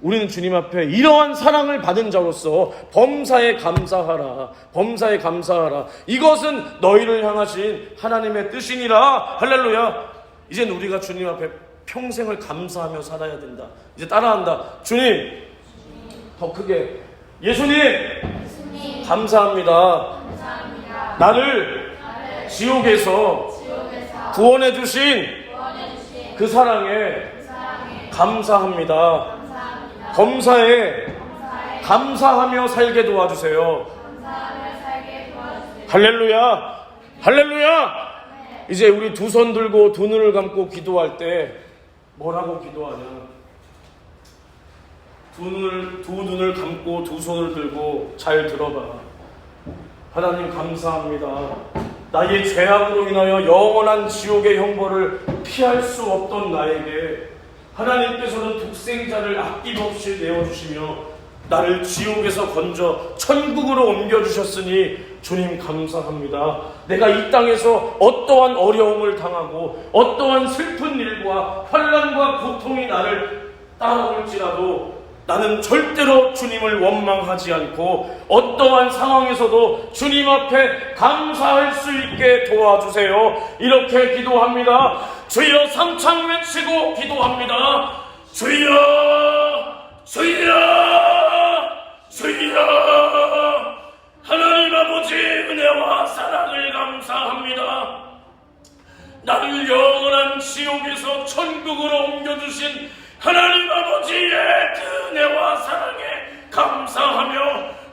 우리는 주님 앞에 이러한 사랑을 받은 자로서 범사에 감사하라. 범사에 감사하라. 이것은 너희를 향하신 하나님의 뜻이니라. 할렐루야. 이젠 우리가 주님 앞에 평생을 감사하며 살아야 된다. 이제 따라한다. 주님, 더 크게. 예수님, 감사합니다. 나를 지옥에서 구원해 주신 그 사랑에 감사합니다. 범사에 감사하며 살게 도와주세요. 할렐루야. 할렐루야. 이제 우리 두 손 들고 두 눈을 감고 기도할 때 뭐라고 기도하냐? 두 눈을 감고 두 손을 들고 잘 들어봐. 하나님 감사합니다. 나의 죄악으로 인하여 영원한 지옥의 형벌을 피할 수 없던 나에게 하나님께서는 독생자를 아낌없이 내어주시며 나를 지옥에서 건져 천국으로 옮겨주셨으니 주님 감사합니다. 내가 이 땅에서 어떠한 어려움을 당하고 어떠한 슬픈 일과 환난과 고통이 나를 따라올지라도 나는 절대로 주님을 원망하지 않고 어떠한 상황에서도 주님 앞에 감사할 수 있게 도와주세요. 이렇게 기도합니다. 주여 삼창 외치고 기도합니다. 주여 주여 주여. 하나님 아버지 은혜와 사랑을 감사합니다. 나를 영원한 지옥에서 천국으로 옮겨주신 하나님 아버지의 그 은혜와 사랑에 감사하며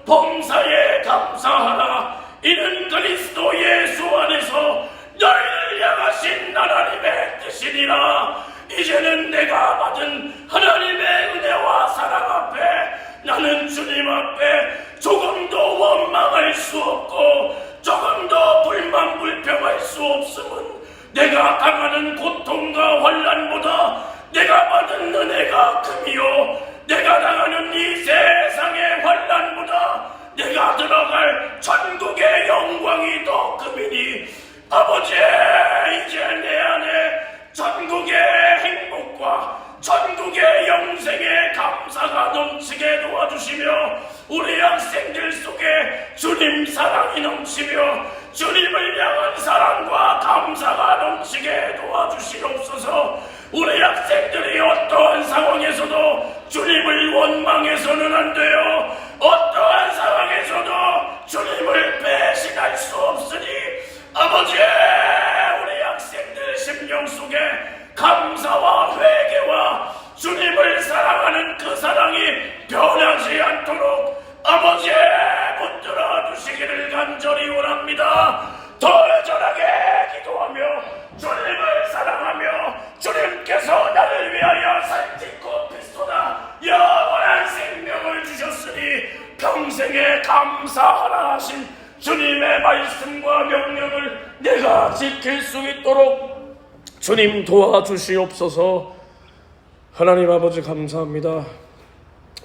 범사에 감사하라. 이는 그리스도 예수 안에서 너희를 향하신 하나님의 뜻이니라. 이제는 내가 받은 하나님의 은혜와 사랑 앞에 나는 주님 앞에 조금도 원망할 수 없고 조금도 불만 불평할 수 없음은 내가 당하는 고통과 환난보다 내가 받은 은혜가 크미요 내가 당하는 이 세상의 환난보다 내가 들어갈 천국의 영광이 더 크미니 아버지, 이제 내 안에 천국의 행복과 천국의 영생의 감사가 넘치게 도와주시며 우리 학생들 속에 주님 사랑이 넘치며 주님을 향한 사랑과 감사가 넘치게 도와주시옵소서. 우리 학생들이 어떠한 상황에서도 주님을 원망해서는 안 돼요. 어떠한 상황에서도 주님을 배신할 수 없으니 아버지, 우리 학생들 심령 속에 감사와 회개와 주님을 사랑하는 그 사랑이 변하지 않도록 아버지 붙들어 주시기를 간절히 원합니다. 더 애절하게 기도하며 주님을 사랑하며 주님께서 나를 위하여 살찌고 피스토다 영원한 생명을 주셨으니 평생에 감사하라 하신 주님의 말씀과 명령을 내가 지킬 수 있도록 주님 도와주시옵소서. 하나님 아버지 감사합니다.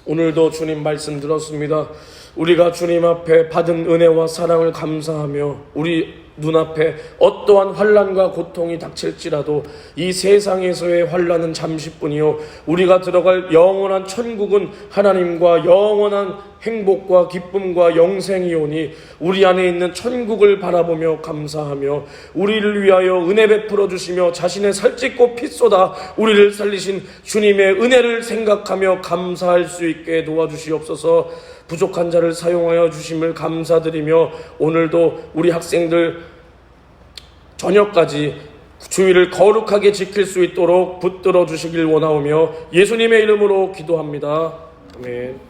오늘도 주님 말씀 들었습니다. 우리가 주님 앞에 받은 은혜와 사랑을 감사하며 우리 눈앞에 어떠한 환난과 고통이 닥칠지라도 이 세상에서의 환난은 잠시뿐이요 우리가 들어갈 영원한 천국은 하나님과 영원한 행복과 기쁨과 영생이오니 우리 안에 있는 천국을 바라보며 감사하며 우리를 위하여 은혜 베풀어 주시며 자신의 살찌고 피 쏟아 우리를 살리신 주님의 은혜를 생각하며 감사할 수 있게 도와주시옵소서. 부족한 자를 사용하여 주심을 감사드리며 오늘도 우리 학생들 저녁까지 주일을 거룩하게 지킬 수 있도록 붙들어 주시길 원하오며 예수님의 이름으로 기도합니다. 아멘.